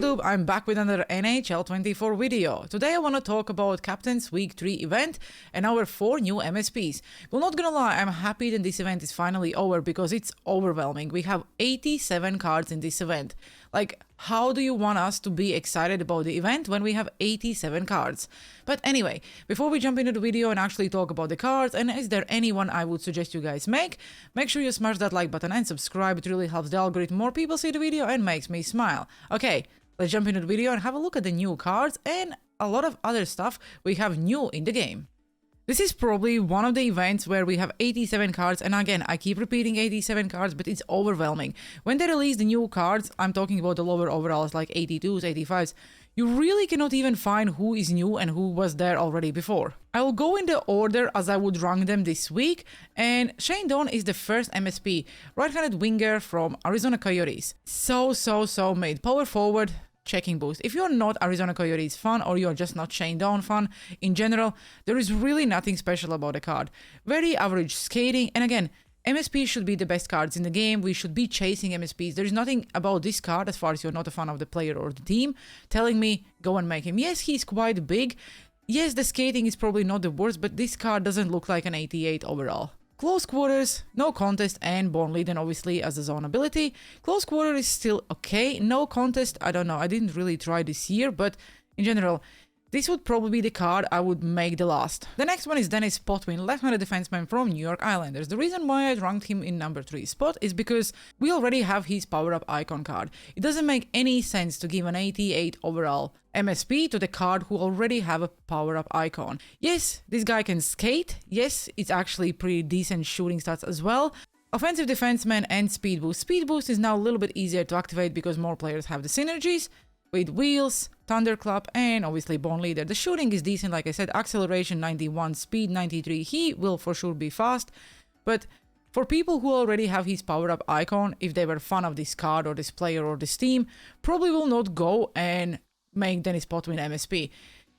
YouTube, I'm back with another NHL 24 video. Today I want to talk about Captain's Week 3 event and our 4 new MSPs. Well, not gonna lie, I'm happy that this event is finally over because it's overwhelming. We have 87 cards in this event. Like, how do you want us to be excited about the event when we have 87 cards? But anyway, before we jump into the video and actually talk about the cards, and is there anyone I would suggest you guys make sure you smash that like button and subscribe. It really helps the algorithm, more people see the video and makes me smile. Okay, let's jump into the video and have a look at the new cards and a lot of other stuff we have new in the game. This is probably one of the events where we have 87 cards, and again, I keep repeating 87 cards, but it's overwhelming. When they release the new cards, I'm talking about the lower overalls like 82s, 85s, you really cannot even find who is new and who was there already before. I will go in the order as I would rank them this week, and Shane Doan is the first MSP, right-handed winger from Arizona Coyotes. So mid, power forward, checking boost. If you're not Arizona Coyotes fan or you're just not Shane Doan fan, in general, there is really nothing special about the card. Very average skating, and again, MSPs should be the best cards in the game. We should be chasing MSPs. There is nothing about this card, as far as you're not a fan of the player or the team, telling me go and make him. Yes, he's quite big. Yes, the skating is probably not the worst, but this card doesn't look like an 88 overall. Close quarters, no contest, and Born Leaden obviously as a zone ability. Close quarter is still okay, no contest, I don't know, I didn't really try this year, but in general, this would probably be the card I would make the last. The next one is Dennis Potvin, left-handed defenseman from New York Islanders. The reason why I ranked him in number 3 spot is because we already have his power-up icon card. It doesn't make any sense to give an 88 overall MSP to the card who already have a power-up icon. Yes, this guy can skate. Yes, it's actually pretty decent shooting stats as well. Offensive defenseman and speed boost. Speed boost is now a little bit easier to activate because more players have the synergies with wheels, thunderclap, and obviously Born Leader. The shooting is decent, like I said, acceleration 91, speed 93. He will for sure be fast, but for people who already have his power-up icon, if they were fan of this card or this player or this team, probably will not go and make Dennis Potvin MSP.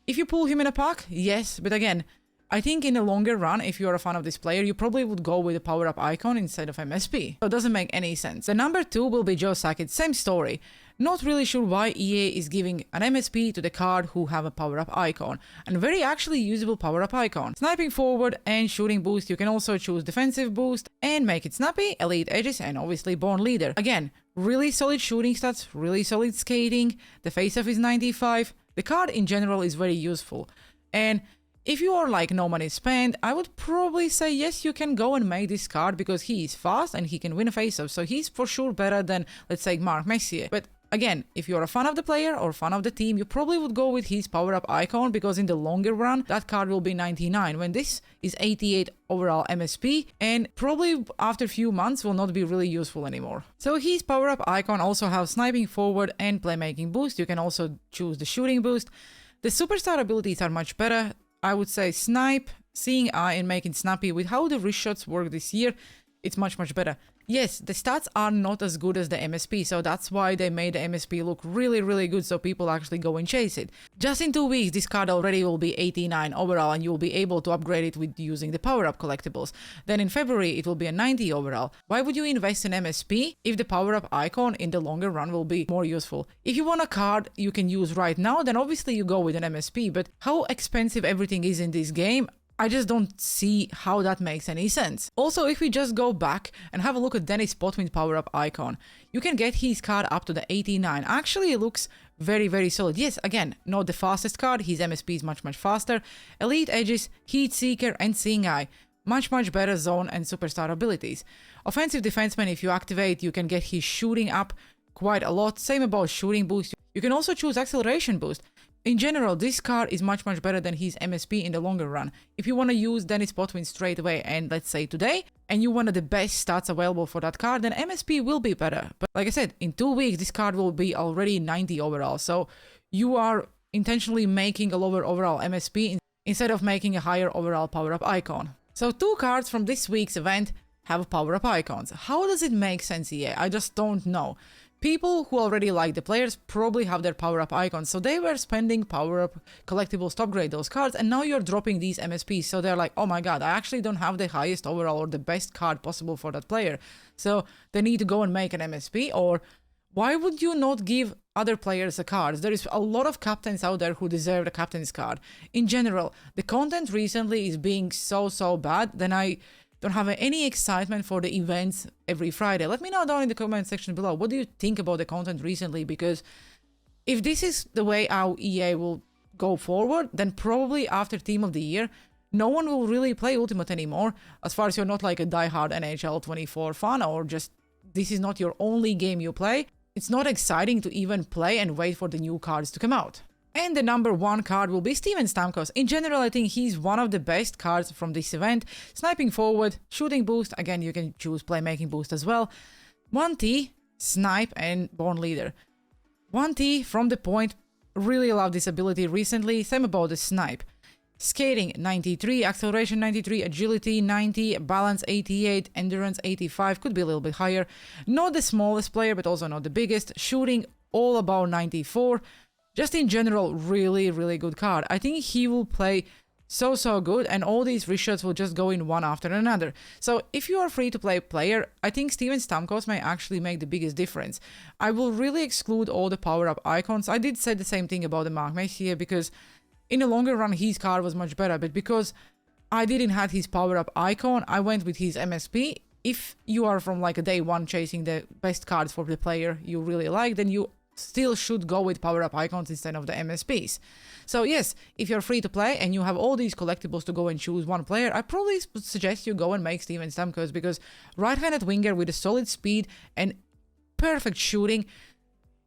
If you pull him in a pack, yes, but again, I think in the longer run, if you're a fan of this player, you probably would go with a power-up icon instead of MSP. So it doesn't make any sense. The number 2 will be Joe Sakic, same story. Not really sure why EA is giving an MSP to the card who have a power-up icon. And very actually usable power-up icon. Sniping forward and shooting boost, you can also choose defensive boost and make it snappy, elite edges, and obviously Born Leader. Again, really solid shooting stats, really solid skating, the face-off is 95. The card in general is very useful. And if you are like no money spent, I would probably say yes, you can go and make this card because he is fast and he can win a face-off. So he's for sure better than, let's say, Mark Messier. But again, if you're a fan of the player or fan of the team, you probably would go with his power-up icon because in the longer run, that card will be 99 when this is 88 overall MSP and probably after a few months will not be really useful anymore. So his power-up icon also has sniping forward and playmaking boost. You can also choose the shooting boost. The superstar abilities are much better. I would say snipe, seeing eye, and making snappy. With how the wrist shots work this year, it's much better. Yes, the stats are not as good as the MSP, so that's why they made the MSP look really good so people actually go and chase it. Just in 2 weeks, this card already will be 89 overall and you'll be able to upgrade it with using the power-up collectibles. Then in February, it will be a 90 overall. Why would you invest in MSP if the power-up icon in the longer run will be more useful? If you want a card you can use right now, then obviously you go with an MSP, but how expensive everything is in this game, I just don't see how that makes any sense. Also, if we just go back and have a look at Dennis Potvin's power-up icon, you can get his card up to the 89. Actually, it looks very solid. Yes, again, not the fastest card, his MSP is much faster. Elite edges, heat seeker, and seeing eye. Much better zone and superstar abilities. Offensive defenseman, if you activate, you can get his shooting up quite a lot. Same about shooting boost. You can also choose acceleration boost. In general, this card is much better than his MSP in the longer run. If you want to use Dennis Potvin straight away and let's say today, and you want the best stats available for that card, then MSP will be better. But like I said, in 2 weeks, this card will be already 90 overall. So you are intentionally making a lower overall MSP instead of making a higher overall power-up icon. So 2 cards from this week's event have power-up icons. How does it make sense, EA? I just don't know. People who already like the players probably have their power-up icons, so they were spending power-up collectibles to upgrade those cards, and now you're dropping these MSPs, so they're like, oh my god, I actually don't have the highest overall or the best card possible for that player, so they need to go and make an MSP, or why would you not give other players' cards. There is a lot of captains out there who deserve the captain's card. In general, the content recently is being so bad, then I don't have any excitement for the events every Friday. Let me know down in the comment section below. What do you think about the content recently? Because if this is the way how EA will go forward, then probably after Team of the Year, no one will really play Ultimate anymore, as far as you're not like a diehard NHL 24 fan, or just this is not your only game you play. It's not exciting to even play and wait for the new cards to come out. And the number 1 card will be Steven Stamkos. In general, I think he's one of the best cards from this event. Sniping forward, shooting boost, again you can choose playmaking boost as well. 1T, snipe and born leader. 1T from the point, really love this ability recently, same about the snipe. Skating 93, acceleration 93, agility 90, balance 88, endurance 85, could be a little bit higher. Not the smallest player, but also not the biggest. Shooting all about 94. Just in general, really good card. I think he will play so good, and all these reshots will just go in one after another. So if you are free to play player, I think Steven Stamkos may actually make the biggest difference. I will really exclude all the power-up icons. I did say the same thing about the Mark Messier, because in the longer run his card was much better, but because I didn't have his power-up icon, I went with his MSP. If you are from like a day one chasing the best cards for the player you really like, then you still should go with power-up icons instead of the MSPs. So yes, if you're free to play and you have all these collectibles to go and choose one player, I probably would suggest you go and make Steven Stamkos, because right-handed winger with a solid speed and perfect shooting,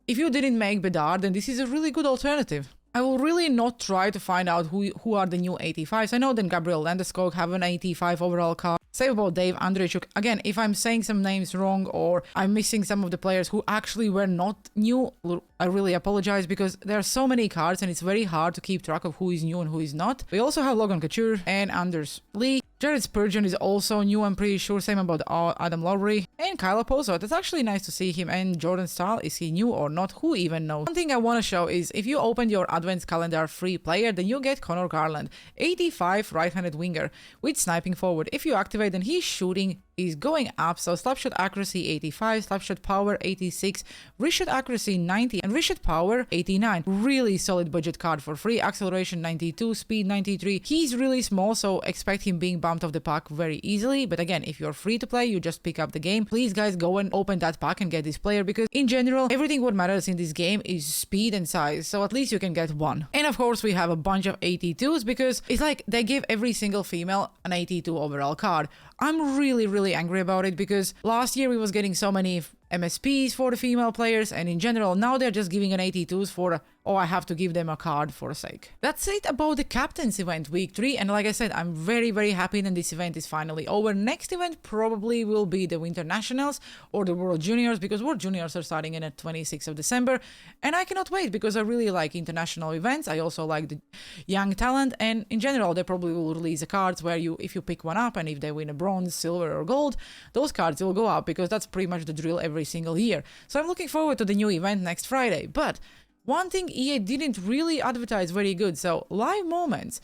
if you didn't make Bedard, then this is a really good alternative. I will really not try to find out who are the new 85s. I know that Gabriel Landeskog have an 85 overall card. Same about Dave Andreychuk. Again, if I'm saying some names wrong or I'm missing some of the players who actually were not new, I really apologize, because there are so many cards and it's very hard to keep track of who is new and who is not. We also have Logan Couture and Anders Lee. Jared Spurgeon is also new, I'm pretty sure. Same about Adam Lowry and Kyle Oposo. That's actually nice to see him. And Jordan Stahl, is he new or not? Who even knows? One thing I want to show is if you open your Advent Calendar free player, then you get Connor Garland, 85 right-handed winger with sniping forward. If you activate, then his shooting is going up, so slapshot accuracy 85, slapshot power 86, wrist shot accuracy 90, and wrist shot power 89. Really solid budget card for free. Acceleration 92, speed 93. He's really small, so expect him being bumped off the pack very easily. But again, if you're free to play, you just pick up the game. Please guys, go and open that pack and get this player, because in general, everything what matters in this game is speed and size, so at least you can get one. And of course, we have a bunch of 82s, because it's like they give every single female an 82 overall card. I'm really angry about it, because last year we was getting so many MSPs for the female players, and in general now they're just giving an 82s for oh, I have to give them a card for a sake. That's it about the captain's event week 3, and like I said, I'm very happy that this event is finally over. Next event probably will be the Winter Nationals or the World Juniors, because World Juniors are starting in at 26th of December, and I cannot wait, because I really like international events. I also like the young talent, and in general they probably will release the cards where if you pick one up and if they win a bronze, silver or gold, those cards will go up, because that's pretty much the drill every single year. So I'm looking forward to the new event next Friday. But one thing EA didn't really advertise very good, so live moments.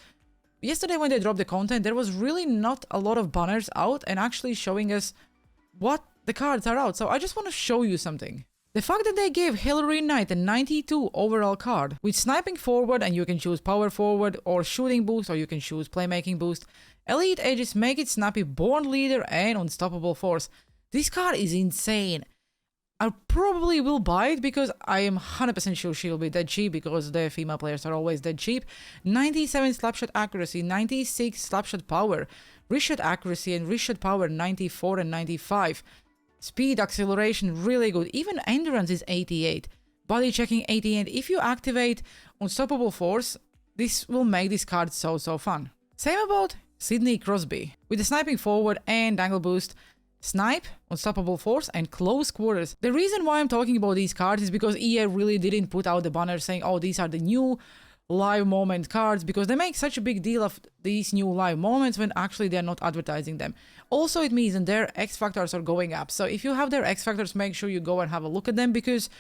Yesterday when they dropped the content, there was really not a lot of banners out and actually showing us what the cards are out. So I just want to show you something. The fact that they gave Hillary Knight a 92 overall card with sniping forward, and you can choose power forward or shooting boost, or you can choose playmaking boost. Elite edges, make it snappy, born leader and unstoppable force. This card is insane. I probably will buy it, because I am 100% sure she'll be dead cheap, because the female players are always dead cheap. 97 slapshot accuracy, 96 slapshot power, wrist shot accuracy and wrist shot power 94 and 95. Speed, acceleration, really good. Even endurance is 88. Body checking 88. If you activate unstoppable force, this will make this card so fun. Same about Sidney Crosby with the sniping forward and angle boost. Snipe, unstoppable force, and close quarters. The reason why I'm talking about these cards is because EA really didn't put out the banner saying, oh, these are the new live moment cards, because they make such a big deal of these new live moments when actually they're not advertising them. Also, it means that their X factors are going up. So if you have their X factors, make sure you go and have a look at them, because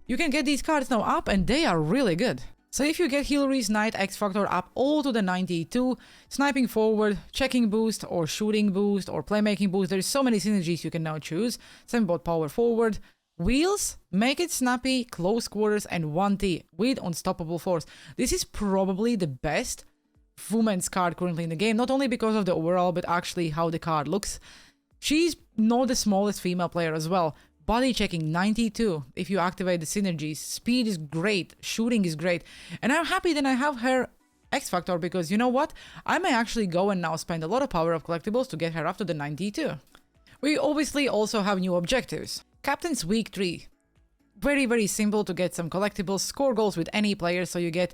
you can get these cards now up and they are really good. So if you get Hillary's Knight X Factor up all to the 92, sniping forward, checking boost, or shooting boost, or playmaking boost, there's so many synergies you can now choose. Same about power forward, Wheels, make it snappy, close quarters, and 1T with unstoppable force. This is probably the best women's card currently in the game, not only because of the overall, but actually how the card looks. She's not the smallest female player as well. Body checking 92 if you activate the synergies. Speed is great, shooting is great, and I'm happy that I have her X Factor, because you know what? I may actually go and now spend a lot of power of collectibles to get her up to the 92. We obviously also have new objectives. Captain's Week 3. Very simple to get some collectibles, score goals with any player, so you get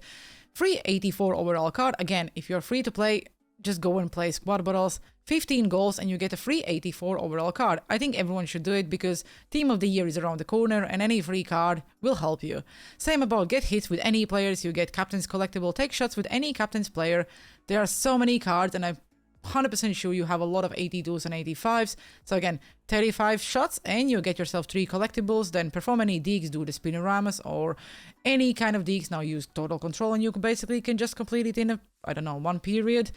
free 84 overall card. Again, if you're free to play, just go and play squad battles, 15 goals, and you get a free 84 overall card. I think everyone should do it because Team of the Year is around the corner and any free card will help you. Same about get hits with any players, you get Captain's Collectible, take shots with any Captain's player. There are so many cards and I'm 100% sure you have a lot of 82s and 85s. So again, 35 shots and you get yourself 3 collectibles, then perform any deeks, do the spinoramas or any kind of deeks. Now use total control and you basically can just complete it in a, I don't know, 1 period.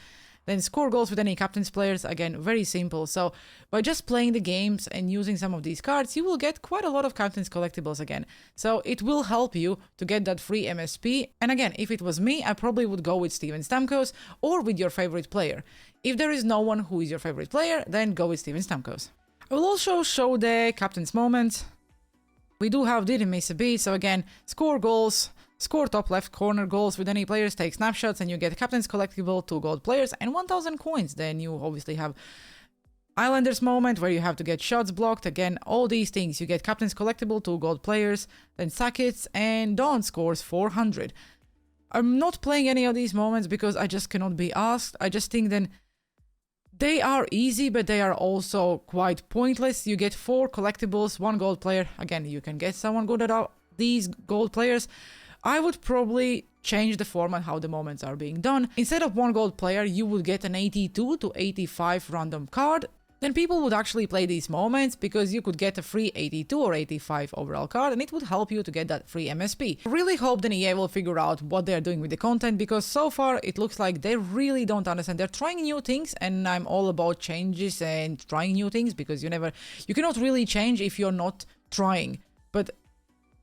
Then score goals with any captain's players, again, very simple. So by just playing the games and using some of these cards, you will get quite a lot of captain's collectibles again. So it will help you to get that free MSP. And again, if it was me, I probably would go with Steven Stamkos or with your favorite player. If there is no one who is your favorite player, then go with Steven Stamkos. I will also show the captain's moment. We do have didn't miss a beat, so again, score goals, score top left corner goals with any players, take snapshots, and you get Captain's Collectible, 2 gold players, and 1000 coins. Then you obviously have Islanders moment, where you have to get shots blocked. Again, all these things. You get Captain's Collectible, 2 gold players, then Sackets, and Dawn scores 400. I'm not playing any of these moments because I just cannot be asked. I just think then they are easy, but they are also quite pointless. You get 4 collectibles, 1 gold player. Again, you can get someone good at these gold players. I would probably change the format how the moments are being done. Instead of 1 gold player, you would get an 82 to 85 random card. Then people would actually play these moments because you could get a free 82 or 85 overall card and it would help you to get that free MSP. I really hope that EA will figure out what they're doing with the content, because so far it looks like they really don't understand. They're trying new things and I'm all about changes and trying new things, because you cannot really change if you're not trying. But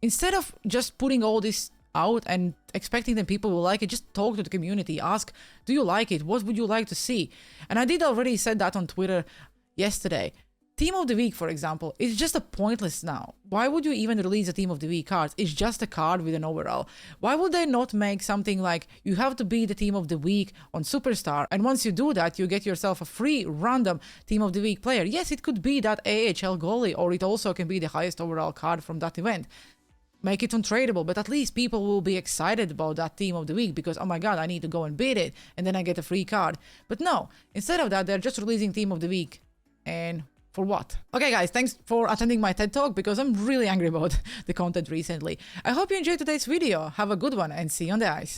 instead of just putting all this out and expecting that people will like it, just talk to the community, ask, do you like it? What would you like to see? And I did already said that on Twitter yesterday. Team of the Week, for example, is just a pointless now. Why would you even release a Team of the Week cards? It's just a card with an overall. Why would they not make something like you have to be the Team of the Week on Superstar, and once you do that, you get yourself a free random Team of the Week player? Yes, it could be that AHL goalie, or it also can be the highest overall card from that event. Make it untradeable, but at least people will be excited about that Team of the Week because, oh my god, I need to go and beat it, and then I get a free card. But no, instead of that, they're just releasing Team of the Week. And for what? Okay guys, thanks for attending my TED Talk, because I'm really angry about the content recently. I hope you enjoyed today's video. Have a good one and see you on the ice.